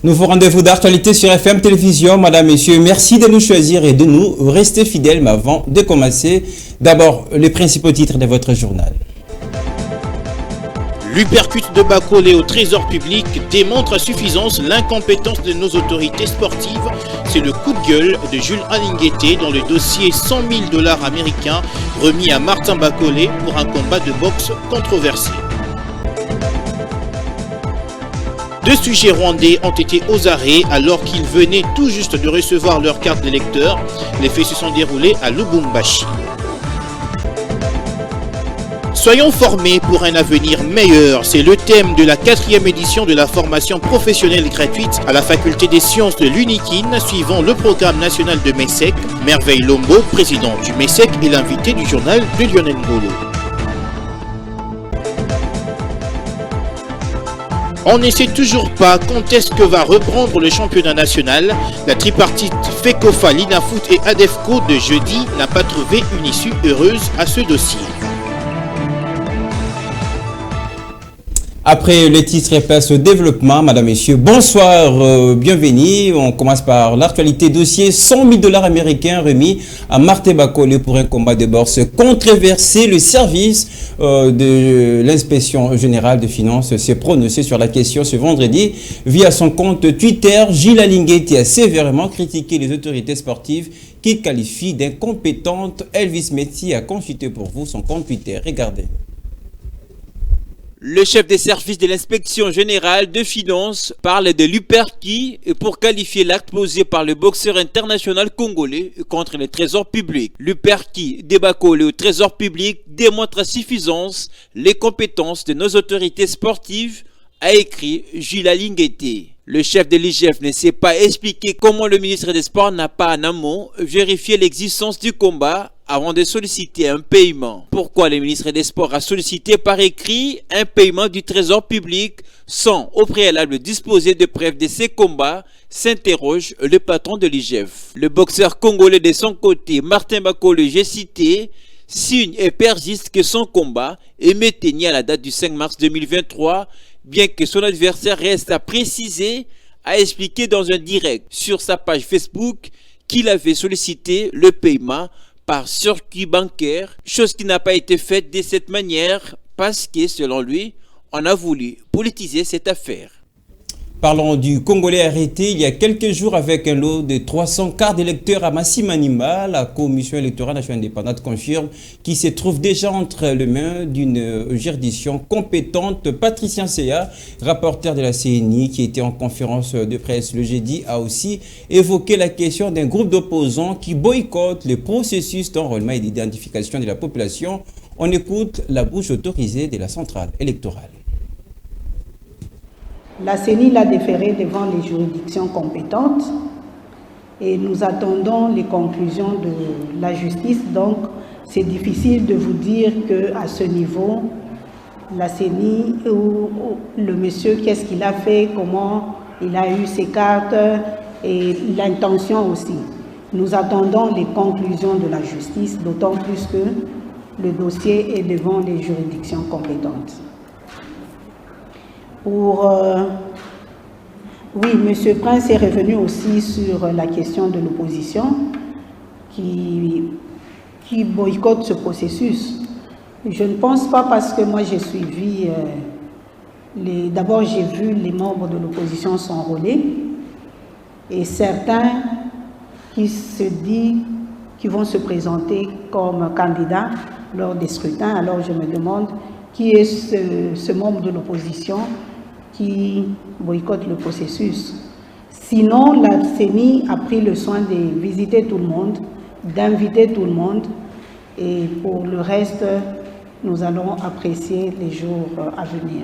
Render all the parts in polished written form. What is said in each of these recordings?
Nouveau rendez-vous d'actualité sur FM Télévision. Madame, Messieurs, merci de nous choisir et de nous rester fidèles. Mais avant de commencer, d'abord les principaux titres de votre journal. L'Uppercut de Bacolé au trésor public démontre à suffisance l'incompétence de nos autorités sportives. C'est le coup de gueule de Jules Alingueté dans le dossier 100 000 $ américains remis à Martin Bacolé pour un combat de boxe controversé. Deux sujets rwandais ont été aux arrêts alors qu'ils venaient tout juste de recevoir leur carte d'électeur. Les faits se sont déroulés à Lubumbashi. Soyons formés pour un avenir meilleur, c'est le thème de la 4e édition de la formation professionnelle gratuite à la faculté des sciences de l'UNIKIN, suivant le programme national de MESSEC. Merveille Lombo, président du MESSEC, est l'invité du journal de Lionel Ngolo. On ne sait toujours pas quand est-ce que va reprendre le championnat national. La tripartite FECOFA, l'INAFOOT et ADEFCO de jeudi n'a pas trouvé une issue heureuse à ce dossier. Après les titres et place au développement, Madame, Messieurs, bonsoir, bienvenue. On commence par l'actualité dossier 100 000 $ américains remis à Martin Bacolé pour un combat de bourse controversé. Le service de l'inspection générale de finances s'est prononcé sur la question ce vendredi via son compte Twitter. Gilles Alingueté a sévèrement critiqué les autorités sportives qu'il qualifie d'incompétentes. Elvis Messi a consulté pour vous son compte Twitter. Regardez. Le chef des services de l'inspection générale de finances parle de l'Uppercut pour qualifier l'acte posé par le boxeur international congolais contre le trésor public. L'Uppercut de Bacolé au trésor public démontre à suffisance les compétences de nos autorités sportives, a écrit Gilles Alingueté. Le chef de l'IGF ne sait pas expliquer comment le ministre des Sports n'a pas en amont vérifié l'existence du combat avant de solliciter un paiement. Pourquoi le ministre des Sports a sollicité par écrit un paiement du trésor public sans au préalable disposer de preuves de ces combats, s'interroge le patron de l'IGF. Le boxeur congolais de son côté, Martin Bacolé, j'ai cité, signe et persiste que son combat est maintenu à la date du 5 mars 2023, bien que son adversaire reste à préciser, a expliqué dans un direct sur sa page Facebook qu'il avait sollicité le paiement par circuit bancaire, chose qui n'a pas été faite de cette manière parce que, selon lui, on a voulu politiser cette affaire. Parlons du Congolais arrêté il y a quelques jours avec un lot de 300 cartes d'électeurs à Massimanima. La Commission électorale nationale indépendante confirme qu'il se trouve déjà entre les mains d'une juridiction compétente. Patricien Seya, rapporteur de la CNI qui était en conférence de presse le jeudi, a aussi évoqué la question d'un groupe d'opposants qui boycottent le processus d'enrôlement et d'identification de la population. On écoute la bouche autorisée de la centrale électorale. La CENI l'a déféré devant les juridictions compétentes et nous attendons les conclusions de la justice. Donc, c'est difficile de vous dire qu'à ce niveau, la CENI ou le monsieur, qu'est-ce qu'il a fait, comment il a eu ses cartes et l'intention aussi. Nous attendons les conclusions de la justice, d'autant plus que le dossier est devant les juridictions compétentes. Oui, M. Prince est revenu aussi sur la question de l'opposition qui boycotte ce processus. Je ne pense pas parce que moi j'ai suivi, d'abord j'ai vu les membres de l'opposition s'enrôler et certains qui se disent qu'ils vont se présenter comme candidats lors des scrutins. Alors je me demande qui est ce membre de l'opposition qui boycotte le processus. Sinon, la CENI a pris le soin de visiter tout le monde, d'inviter tout le monde, et pour le reste, nous allons apprécier les jours à venir.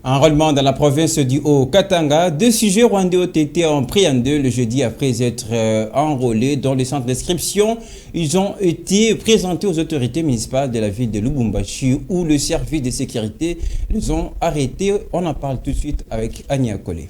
Enrôlement dans la province du Haut-Katanga, deux sujets rwandais ont été pris en deux le jeudi après être enrôlés dans les centres d'inscription. Ils ont été présentés aux autorités municipales de la ville de Lubumbashi où le service de sécurité les ont arrêtés. On en parle tout de suite avec Ania Kolé.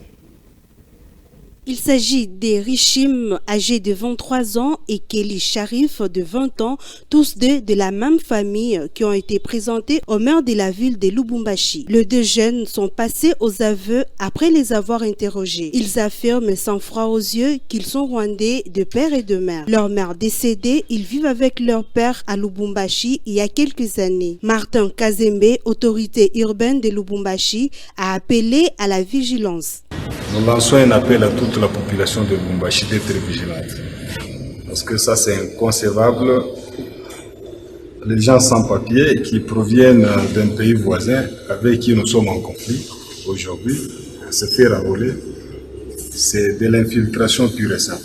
Il s'agit d'Erichim, âgé de 23 ans, et Kelly Sharif, de 20 ans, tous deux de la même famille, qui ont été présentés au maire de la ville de Lubumbashi. Les deux jeunes sont passés aux aveux après les avoir interrogés. Ils affirment sans froid aux yeux qu'ils sont rwandais de père et de mère. Leur mère décédée, ils vivent avec leur père à Lubumbashi il y a quelques années. Martin Kazembe, autorité urbaine de Lubumbashi, a appelé à la vigilance. Nous lançons un appel à toute la population de Lubumbashi d'être vigilante. Parce que ça, c'est inconcevable. Les gens sans papier qui proviennent d'un pays voisin avec qui nous sommes en conflit aujourd'hui, se faire enrôler, c'est de l'infiltration pure et simple.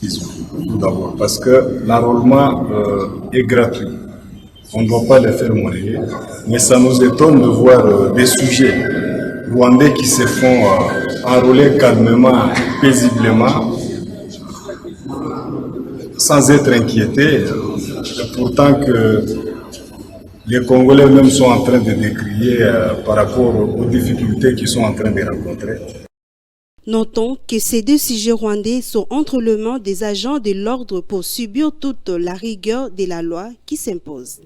Tout d'abord, parce que l'enrôlement est gratuit. On ne doit pas les faire monnayer. Mais ça nous étonne de voir des sujets rwandais qui se font enrôler calmement, paisiblement, sans être inquiétés, pourtant que les Congolais eux-mêmes sont en train de décrier par rapport aux difficultés qu'ils sont en train de rencontrer. Notons que ces deux sujets rwandais sont entre les mains des agents de l'ordre pour subir toute la rigueur de la loi qui s'impose.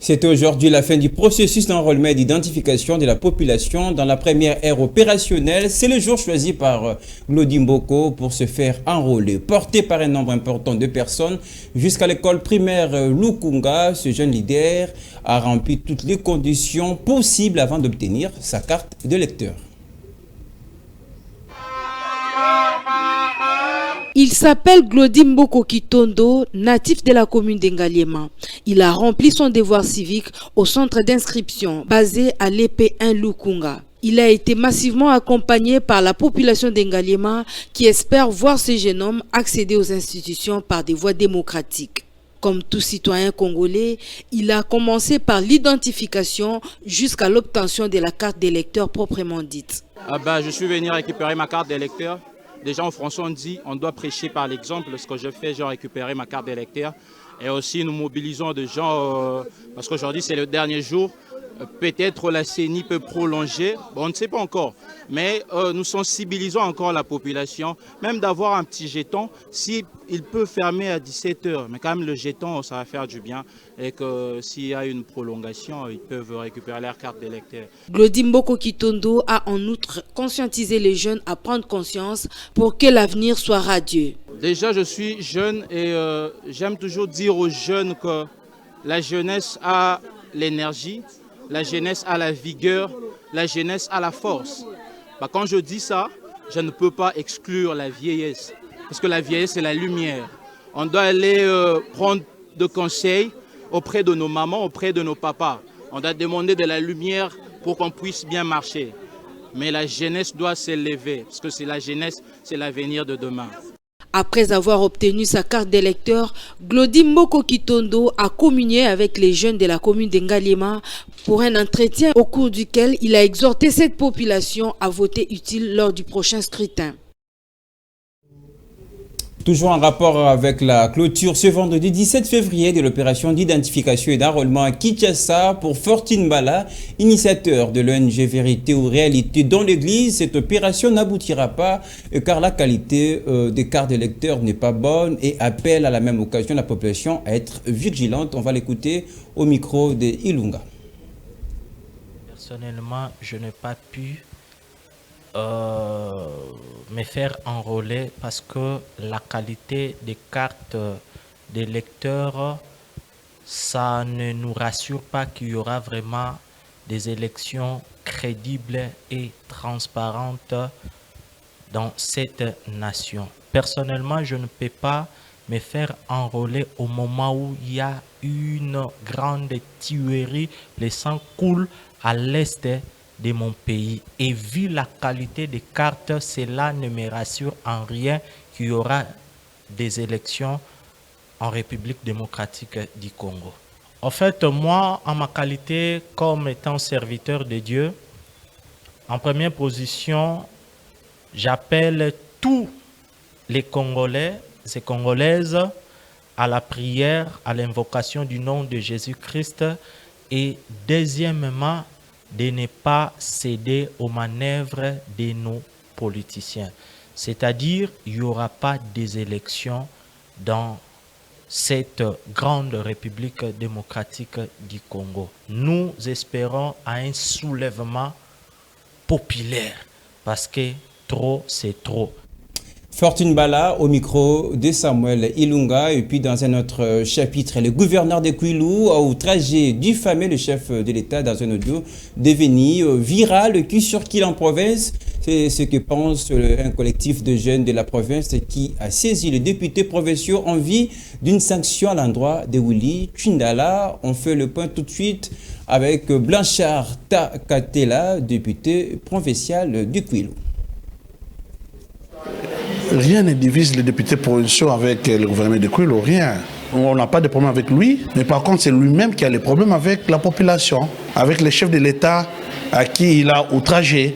C'est aujourd'hui la fin du processus d'enrôlement et d'identification de la population dans la première ère opérationnelle. C'est le jour choisi par Glody Mboko pour se faire enrôler. Porté par un nombre important de personnes jusqu'à l'école primaire Lukunga, ce jeune leader a rempli toutes les conditions possibles avant d'obtenir sa carte d'électeur. Il s'appelle Glody Mboko Kitondo, natif de la commune d'Engaliema. Il a rempli son devoir civique au centre d'inscription basé à l'EP1 Lukunga. Il a été massivement accompagné par la population d'Engaliema qui espère voir ce jeune homme accéder aux institutions par des voies démocratiques. Comme tout citoyen congolais, il a commencé par l'identification jusqu'à l'obtention de la carte d'électeur proprement dite. Je suis venu récupérer ma carte d'électeur. Les gens en français ont dit on doit prêcher par l'exemple. Ce que je fais, j'ai récupéré ma carte d'électeur. Et aussi nous mobilisons des gens, parce qu'aujourd'hui c'est le dernier jour. Peut-être la CENI peut prolonger, on ne sait pas encore. Mais nous sensibilisons encore la population, même d'avoir un petit jeton. Si il peut fermer à 17 h, mais quand même le jeton, ça va faire du bien. Et que s'il y a une prolongation, ils peuvent récupérer leur carte d'électeur. Glody Mboko Kitondo a en outre conscientisé les jeunes à prendre conscience pour que l'avenir soit radieux. Déjà, je suis jeune et j'aime toujours dire aux jeunes que la jeunesse a l'énergie, la jeunesse a la vigueur, la jeunesse a la force. Quand je dis ça, je ne peux pas exclure la vieillesse. Parce que la vieillesse, c'est la lumière. On doit aller prendre des conseils auprès de nos mamans, auprès de nos papas. On doit demander de la lumière pour qu'on puisse bien marcher. Mais la jeunesse doit s'élever, parce que c'est la jeunesse, c'est l'avenir de demain. Après avoir obtenu sa carte d'électeur, Glody Mboko Kitondo a communié avec les jeunes de la commune d'Engaliema pour un entretien au cours duquel il a exhorté cette population à voter utile lors du prochain scrutin. Toujours en rapport avec la clôture ce vendredi 17 février de l'opération d'identification et d'enrôlement à Kinshasa pour Fortune Bala, initiateur de l'ONG Vérité ou Réalité dans l'Église. Cette opération n'aboutira pas car la qualité des cartes d'électeurs n'est pas bonne et appelle à la même occasion la population à être vigilante. On va l'écouter au micro de Ilunga. Personnellement, je n'ai pas pu me faire enrôler parce que la qualité des cartes des lecteurs, ça ne nous rassure pas qu'il y aura vraiment des élections crédibles et transparentes dans cette nation. Personnellement, je ne peux pas me faire enrôler au moment où il y a une grande tuerie, le sang coule à l'est de mon pays. Et vu la qualité des cartes, cela ne me rassure en rien qu'il y aura des élections en République démocratique du Congo. En fait, moi, en ma qualité comme étant serviteur de Dieu, en première position, j'appelle tous les Congolais et Congolaises à la prière, à l'invocation du nom de Jésus-Christ et deuxièmement, de ne pas céder aux manœuvres de nos politicien. C'est-à-dire, il n'y aura pas des élections dans cette grande République démocratique du Congo. Nous espérons à un soulèvement populaire parce que trop, c'est trop. Fortune Bala au micro de Samuel Ilunga. Et puis dans un autre chapitre, le gouverneur de Kwilu a outragé, diffamé le chef de l'État dans un audio devenu viral qui circule en province. C'est ce que pense un collectif de jeunes de la province qui a saisi les députés provinciaux en vue d'une sanction à l'endroit de Willy Tshindala. On fait le point tout de suite avec Blanchard Takatela, député provincial du Kwilu. Rien ne divise les députés provinciaux avec le gouvernement de Kwilu, rien. On n'a pas de problème avec lui, mais par contre c'est lui-même qui a les problèmes avec la population, avec les chefs de l'État à qui il a outragé.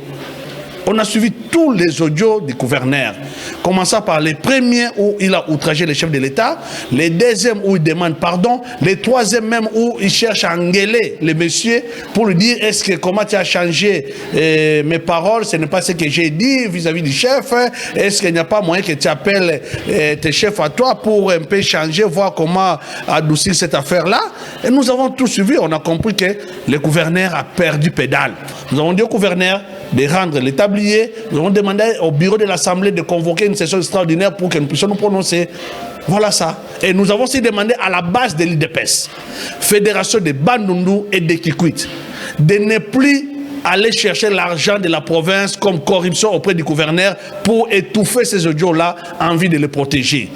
On a suivi tous les audios du gouverneur, commençant par les premiers où il a outragé les chefs de l'État, les deuxièmes où il demande pardon, les troisièmes même où il cherche à engueuler les messieurs pour lui dire est-ce que comment tu as changé mes paroles, ce n'est pas ce que j'ai dit vis-à-vis du chef, est-ce qu'il n'y a pas moyen que tu appelles tes chefs à toi pour un peu changer, voir comment adoucir cette affaire-là. Et nous avons tout suivi, on a compris que le gouverneur a perdu pédale. Nous avons dit au gouverneur de rendre l'établier. Nous avons demandé au bureau de l'Assemblée de convoquer une session extraordinaire pour que nous puissions nous prononcer. Voilà ça. Et nous avons aussi demandé à la base de l'IDPS, Fédération de Bandundu et de Kikwit, de ne plus aller chercher l'argent de la province comme corruption auprès du gouverneur pour étouffer ces audios-là en vue de les protéger.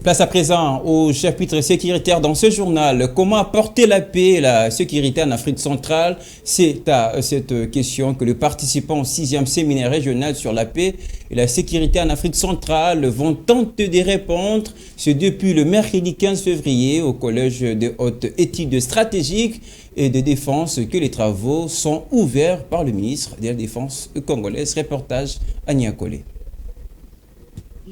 Place à présent au chapitre sécuritaire dans ce journal. Comment apporter la paix et la sécurité en Afrique centrale? C'est à cette question que les participants au 6e séminaire régional sur la paix et la sécurité en Afrique centrale vont tenter de répondre. C'est depuis le mercredi 15 février au Collège de hautes études stratégiques et de défense que les travaux sont ouverts par le ministre de la Défense congolaise. Reportage à Niakole.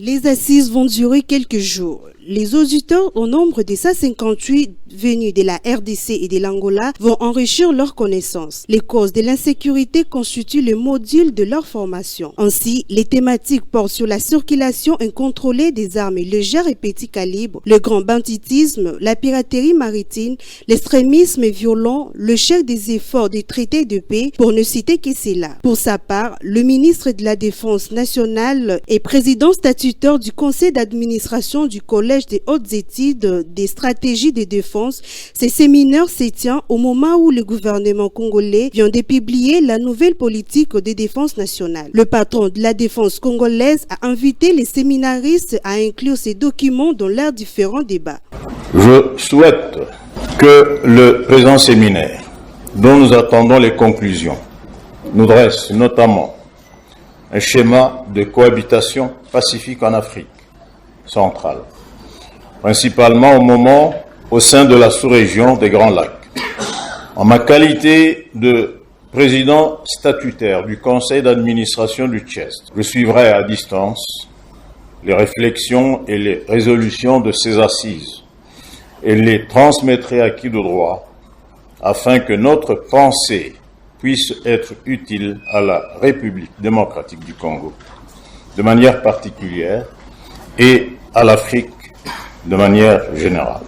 Les assises vont durer quelques jours. Les auditeurs, au nombre de 158 venus de la RDC et de l'Angola, vont enrichir leurs connaissances. Les causes de l'insécurité constituent le module de leur formation. Ainsi, les thématiques portent sur la circulation incontrôlée des armes légères et petits calibres, le grand banditisme, la piraterie maritime, l'extrémisme violent, le chef des efforts des traités de paix, pour ne citer que cela. Pour sa part, le ministre de la Défense nationale et président statutaire du conseil d'administration du Collège des hautes études des stratégies de défense, ces séminaires se tient au moment où le gouvernement congolais vient de publier la nouvelle politique de défense nationale. Le patron de la défense congolaise a invité les séminaristes à inclure ces documents dans leurs différents débats. Je souhaite que le présent séminaire, dont nous attendons les conclusions, nous dresse notamment un schéma de cohabitation pacifique en Afrique centrale, principalement au sein de la sous-région des Grands Lacs. En ma qualité de président statutaire du conseil d'administration du CHEST, je suivrai à distance les réflexions et les résolutions de ces assises et les transmettrai à qui de droit afin que notre pensée puisse être utile à la République démocratique du Congo de manière particulière et à l'Afrique de manière générale.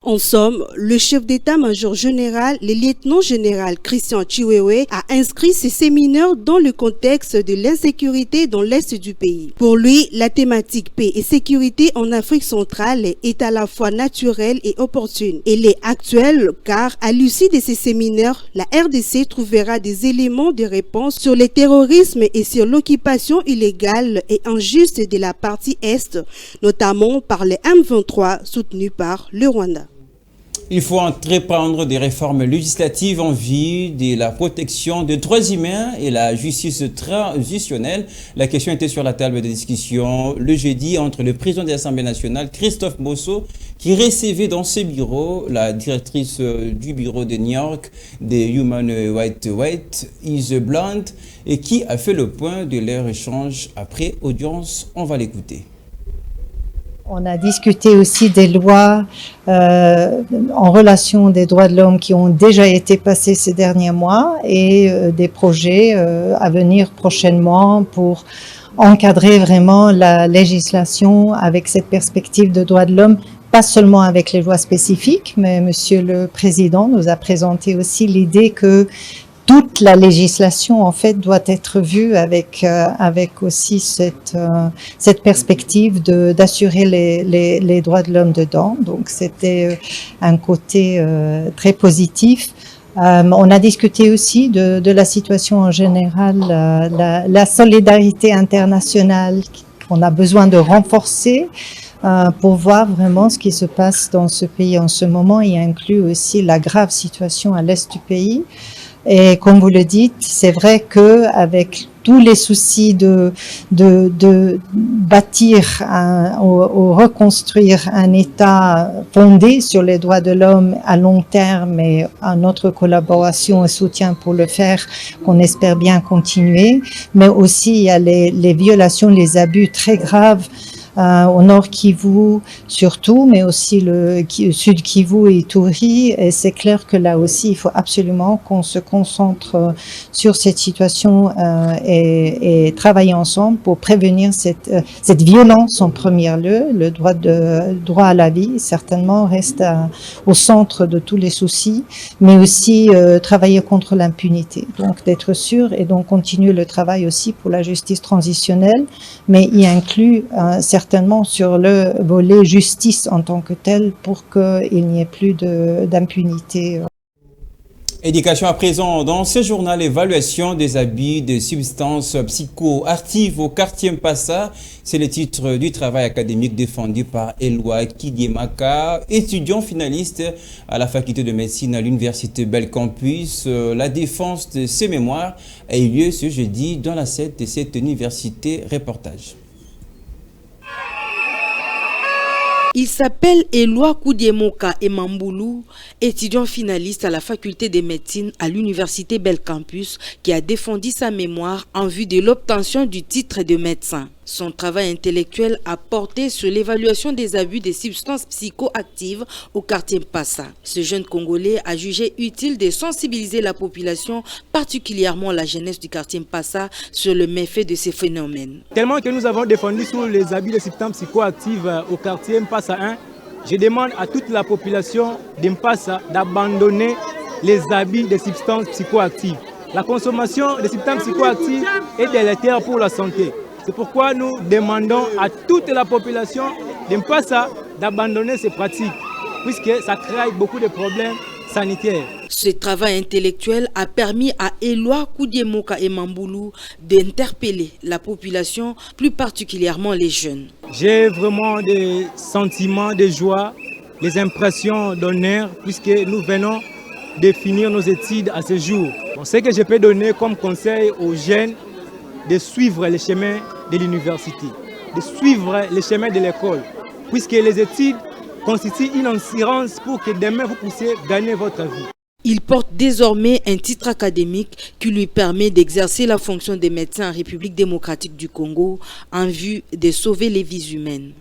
En somme, le chef d'état-major général, le lieutenant-général Christian Chiwewe, a inscrit ces séminaires dans le contexte de l'insécurité dans l'est du pays. Pour lui, la thématique paix et sécurité en Afrique centrale est à la fois naturelle et opportune. Elle est actuelle car, à l'issue de ces séminaires, la RDC trouvera des éléments de réponse sur le terrorisme et sur l'occupation illégale et injuste de la partie Est, notamment par les M23 soutenus par le Rwanda. Il faut entreprendre des réformes législatives en vue de la protection des droits humains et la justice transitionnelle. La question était sur la table de discussion le jeudi entre le président de l'Assemblée nationale, Christophe Bosso, qui recevait dans ses bureaux la directrice du bureau de New York des Human Rights Watch, Ise Blunt, et qui a fait le point de leur échange après audience. On va l'écouter. On a discuté aussi des lois en relation des droits de l'homme qui ont déjà été passées ces derniers mois et des projets à venir prochainement pour encadrer vraiment la législation avec cette perspective de droits de l'homme, pas seulement avec les lois spécifiques, mais Monsieur le Président nous a présenté aussi l'idée que toute la législation, en fait, doit être vue avec aussi cette perspective d'assurer les droits de l'homme dedans. Donc, c'était un côté très positif. On a discuté aussi de la situation en général, la solidarité internationale qu'on a besoin de renforcer pour voir vraiment ce qui se passe dans ce pays en ce moment. Il inclut aussi la grave situation à l'est du pays. Et comme vous le dites, c'est vrai que avec tous les soucis de bâtir ou reconstruire un État fondé sur les droits de l'homme à long terme et à notre collaboration et soutien pour le faire, qu'on espère bien continuer, mais aussi il y a les violations, les abus très graves au nord Kivu surtout, mais aussi le sud Kivu et Ituri. Et c'est clair que là aussi, il faut absolument qu'on se concentre sur cette situation et travailler ensemble pour prévenir cette violence en premier lieu. Le droit à la vie, certainement, reste au centre de tous les soucis, mais aussi travailler contre l'impunité. Donc, d'être sûr et donc continuer le travail aussi pour la justice transitionnelle, mais y inclut certainement sur le volet justice en tant que tel pour qu'il n'y ait plus d'impunité. Éducation à présent. Dans ce journal, évaluation des abus de substances psychoactives au quartier Mpassa. C'est le titre du travail académique défendu par Eloi Kidiemaka, étudiant finaliste à la faculté de médecine à l'université Belcampus. La défense de ses mémoires a eu lieu ce jeudi dans la salle de cette université. Reportage. Il s'appelle Eloi Kidiemaka Emamboulou, étudiant finaliste à la faculté de médecine à l'université Belcampus, qui a défendu sa mémoire en vue de l'obtention du titre de médecin. Son travail intellectuel a porté sur l'évaluation des abus des substances psychoactives au quartier Mpassa. Ce jeune Congolais a jugé utile de sensibiliser la population, particulièrement la jeunesse du quartier Mpassa, sur le méfait de ces phénomènes. Tellement que nous avons défendu sur les abus des substances psychoactives au quartier Mpassa 1, je demande à toute la population de Mpassa d'abandonner les abus des substances psychoactives. La consommation des substances psychoactives est délétère pour la santé. C'est pourquoi nous demandons à toute la population de Mpassa d'abandonner ces pratiques, puisque ça crée beaucoup de problèmes sanitaires. Ce travail intellectuel a permis à Eloi Kidiemaka Emamboulou d'interpeller la population, plus particulièrement les jeunes. J'ai vraiment des sentiments de joie, des impressions d'honneur, puisque nous venons de finir nos études à ce jour. Ce que je peux donner comme conseil aux jeunes, de suivre les chemins de l'université, de suivre les chemins de l'école, puisque les études constituent une assurance pour que demain vous puissiez gagner votre vie. Il porte désormais un titre académique qui lui permet d'exercer la fonction de médecin en République démocratique du Congo en vue de sauver les vies humaines.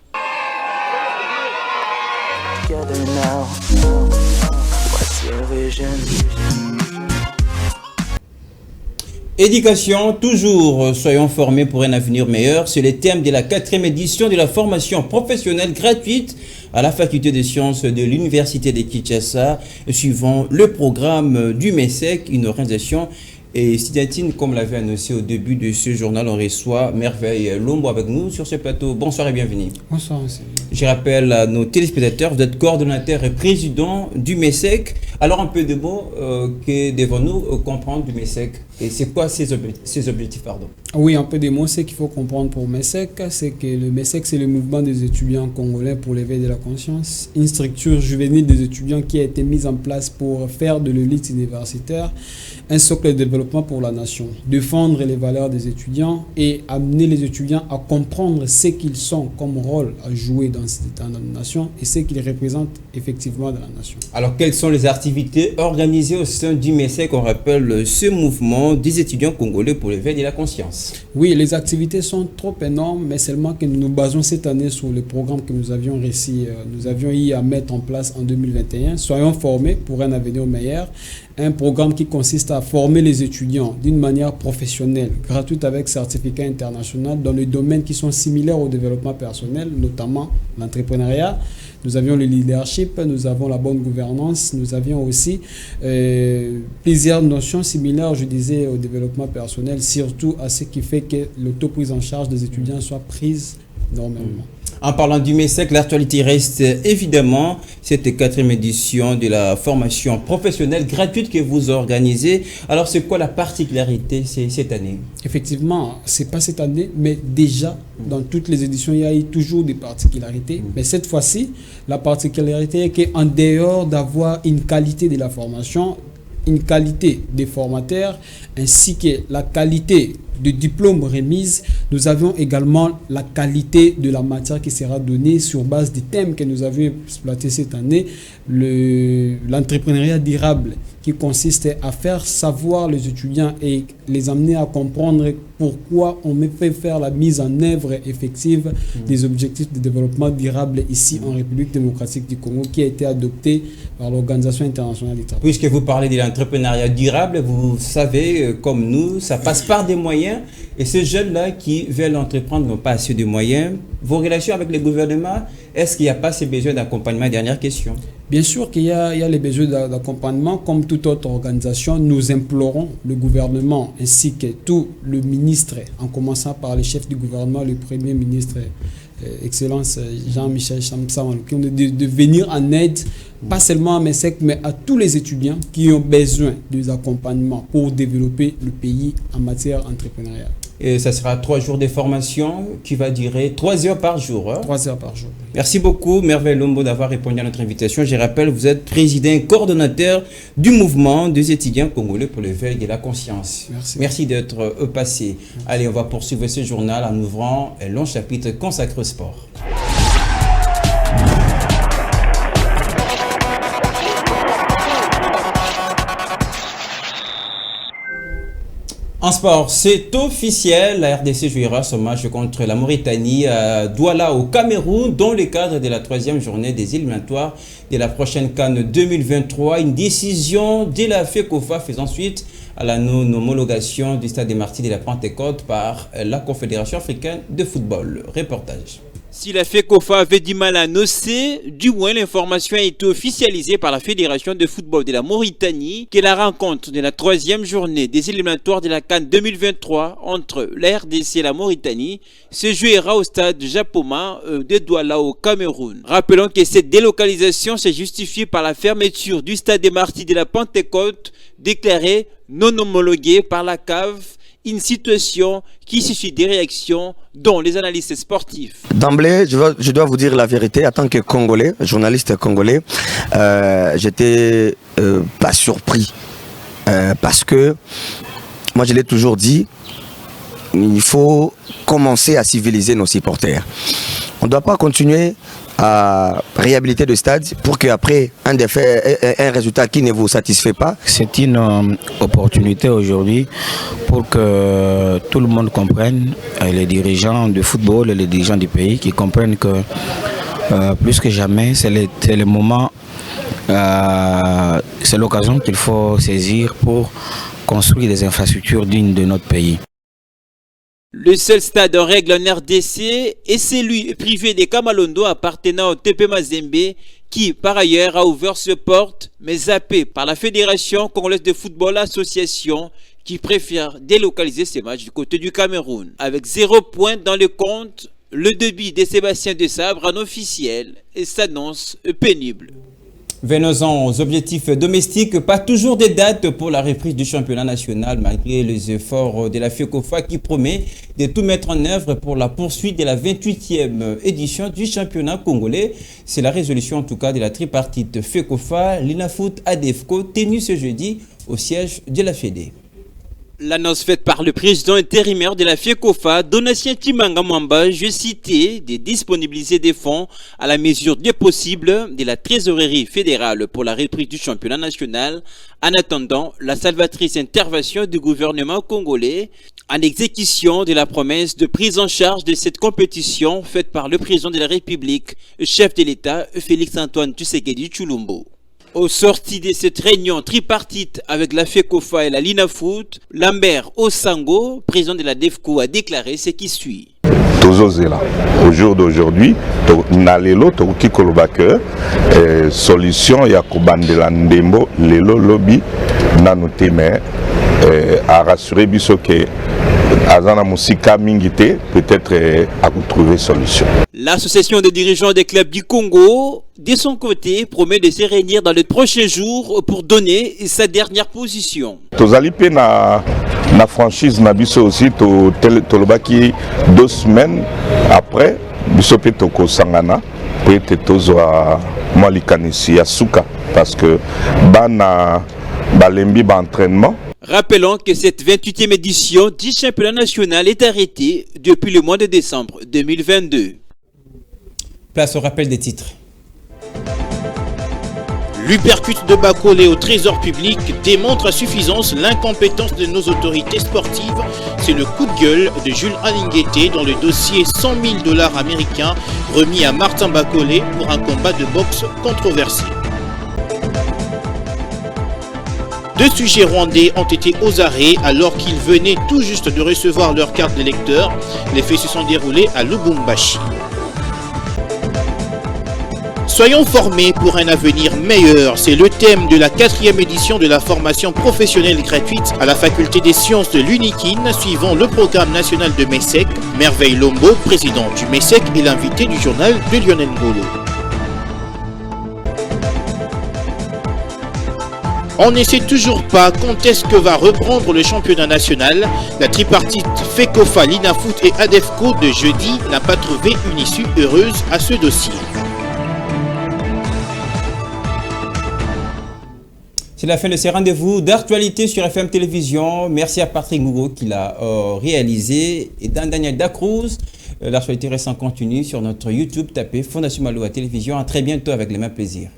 Éducation, toujours soyons formés pour un avenir meilleur. C'est le thème de la 4e édition de la formation professionnelle gratuite à la faculté des sciences de l'université de Kinshasa, suivant le programme du MESEC, une organisation. Et Sidatine, comme l'avait annoncé au début de ce journal, on reçoit Merveille Lombo avec nous sur ce plateau. Bonsoir et bienvenue. Bonsoir, monsieur. Je rappelle à nos téléspectateurs, vous êtes coordonnateur et président du MESEC. Alors un peu de mots que devons-nous comprendre du MESEC et c'est quoi ses objectifs pardon. Oui, un peu de mots, ce qu'il faut comprendre pour MESEC, c'est que le MESEC, c'est le mouvement des étudiants congolais pour l'éveil de la conscience, une structure juvénile des étudiants qui a été mise en place pour faire de l'élite universitaire un socle de développement pour la nation, défendre les valeurs des étudiants et amener les étudiants à comprendre ce qu'ils sont comme rôle à jouer dans la nation et ce qu'ils représentent effectivement dans la nation. Alors, quelles sont les activités activités organisées au sein du MESEC. On rappelle ce mouvement des étudiants congolais pour l'éveil de la conscience. Oui, les activités sont trop énormes, mais seulement que nous nous basons cette année sur le programme que nous avions réussi, nous avions eu à mettre en place en 2021. Soyons formés pour un avenir meilleur. Un programme qui consiste à former les étudiants d'une manière professionnelle, gratuite avec certificat international dans les domaines qui sont similaires au développement personnel, notamment l'entrepreneuriat. Nous avions le leadership, nous avons la bonne gouvernance, nous avions aussi plusieurs notions similaires, je disais, au développement personnel, surtout à ce qui fait que l'autoprise en charge des étudiants soit prise normalement. En parlant du MESEC, l'actualité reste évidemment cette 4e édition de la formation professionnelle gratuite que vous organisez. Alors, c'est quoi la particularité cette année? Effectivement, ce n'est pas cette année, mais déjà, dans toutes les éditions, il y a eu toujours des particularités. Mais cette fois-ci, la particularité est qu'en dehors d'avoir une qualité de la formation, une qualité des formateurs, ainsi que la qualité de diplôme remise, nous avions également la qualité de la matière qui sera donnée sur base des thèmes que nous avions exploités cette année, l'entrepreneuriat durable, qui consiste à faire savoir les étudiants et les amener à comprendre pourquoi on fait faire la mise en œuvre effective des objectifs de développement durable ici en République démocratique du Congo, qui a été adopté par l'Organisation internationale du travail. Puisque vous parlez de l'entrepreneuriat durable, vous savez, comme nous, ça passe par des moyens, et ces jeunes-là qui veulent entreprendre n'ont pas assez de moyens. Vos relations avec le gouvernement, est-ce qu'il n'y a pas ces besoins d'accompagnement? Dernière question. Bien sûr qu'il y a les besoins d'accompagnement. Comme toute autre organisation, nous implorons le gouvernement ainsi que tout le ministre, en commençant par le chef du gouvernement, le premier ministre, Excellence Jean-Michel Samsamanouki, de venir en aide, pas seulement à MESEC, mais à tous les étudiants qui ont besoin des accompagnements pour développer le pays en matière entrepreneuriale. Et ça sera 3 jours de formation qui va durer 3 heures par jour. 3 heures par jour. Merci beaucoup, Merveille Lombo, d'avoir répondu à notre invitation. Je rappelle, vous êtes président et coordonnateur du mouvement des étudiants congolais pour l'éveil de la conscience. Merci d'être passé. Allez, on va poursuivre ce journal en ouvrant un long chapitre consacré au sport. En sport, c'est officiel, la RDC jouera son match contre la Mauritanie à Douala au Cameroun dans le cadre de la 3e journée des éliminatoires de la prochaine CAN 2023. Une décision de la FECOFA faisant suite à la non-homologation du stade des Martyrs de la Pentecôte par la Confédération africaine de football. Reportage. Si la FECOFA avait du mal à annoncer, du moins l'information a été officialisée par la Fédération de football de la Mauritanie que la rencontre de la 3e journée des éliminatoires de la CAN 2023 entre la RDC et la Mauritanie se jouera au stade Japoma de Douala au Cameroun. Rappelons que cette délocalisation s'est justifiée par la fermeture du stade des Martyrs de la Pentecôte déclaré non homologué par la CAF. Une situation qui suscite des réactions dont les analystes sportifs. D'emblée, je dois vous dire la vérité, en tant que Congolais, journaliste congolais, j'étais pas surpris parce que moi je l'ai toujours dit, il faut commencer à civiliser nos supporters. On ne doit pas continuer à réhabiliter le stade pour qu'après un résultat qui ne vous satisfait pas. C'est une opportunité aujourd'hui pour que tout le monde comprenne, les dirigeants de football et les dirigeants du pays, qui comprennent que plus que jamais, c'est le moment, c'est l'occasion qu'il faut saisir pour construire des infrastructures dignes de notre pays. Le seul stade en règle en RDC est celui privé des Kamalondo appartenant au TP Mazembe qui par ailleurs a ouvert ses portes mais zappé par la Fédération Congolaise de Football Association qui préfère délocaliser ses matchs du côté du Cameroun. Avec 0 point dans le compte, le débit de Sébastien Desabre en officiel et s'annonce pénible. Venons-en aux objectifs domestiques. Pas toujours des dates pour la reprise du championnat national malgré les efforts de la FECOFA qui promet de tout mettre en œuvre pour la poursuite de la 28e édition du championnat congolais. C'est la résolution en tout cas de la tripartite FECOFA, l'INAFOOT, ADEFCO, tenue ce jeudi au siège de la FEDE. L'annonce faite par le président intérimaire de la FECOFA, Donatien Timanga Mwamba, je citais, de disponibiliser des fonds à la mesure du possible de la trésorerie fédérale pour la reprise du championnat national, en attendant la salvatrice intervention du gouvernement congolais en exécution de la promesse de prise en charge de cette compétition faite par le président de la République, chef de l'État, Félix-Antoine Tshisekedi Tshilombo. Au sorti de cette réunion tripartite avec la FECOFA et la Linafoot, Lambert Osango, président de la DEFCO, a déclaré ce qui suit. Au jour d'aujourd'hui, nalelo toki koloba que solution ya kobandela ndembo lelo lobi nanu teme a rassurer biso que azana musika mingite peut-être à trouver solution. L'association des dirigeants des clubs du Congo, de son côté, promet de se réunir dans les prochains jours pour donner sa dernière position. Tozali pe na franchise na biso aussi tolobaki 2 semaines après biso pe toko sangana peut être tozwa malikanisi ya suka parce que bana balembi ba entraînement. Rappelons que cette 28e édition du championnat national est arrêtée depuis le mois de décembre 2022. Place au rappel des titres. L'Uppercut de Bakolé au trésor public démontre à suffisance l'incompétence de nos autorités sportives. C'est le coup de gueule de Jules Alingueté dans le dossier 100 000 $ américains remis à Martin Bakolé pour un combat de boxe controversé. 2 sujets rwandais ont été aux arrêts alors qu'ils venaient tout juste de recevoir leur carte d'électeur. Les faits se sont déroulés à Lubumbashi. Soyons formés pour un avenir meilleur, c'est le thème de la 4e édition de la formation professionnelle gratuite à la faculté des sciences de l'UNIKIN, suivant le programme national de MESSEC. Merveille Lombo, président du MESSEC, est l'invité du journal de Lionel Ngolo. On ne sait toujours pas quand est-ce que va reprendre le championnat national. La tripartite FECOFA, Linafoot et ADEFCO de jeudi n'a pas trouvé une issue heureuse à ce dossier. C'est la fin de ces rendez-vous d'actualité sur FM Télévision. Merci à Patrick Ngougo qui l'a réalisé et Daniel Dacruz. L'actualité reste en continu sur notre YouTube. Tapez Fondation Maloa Télévision. À très bientôt avec les mêmes plaisirs.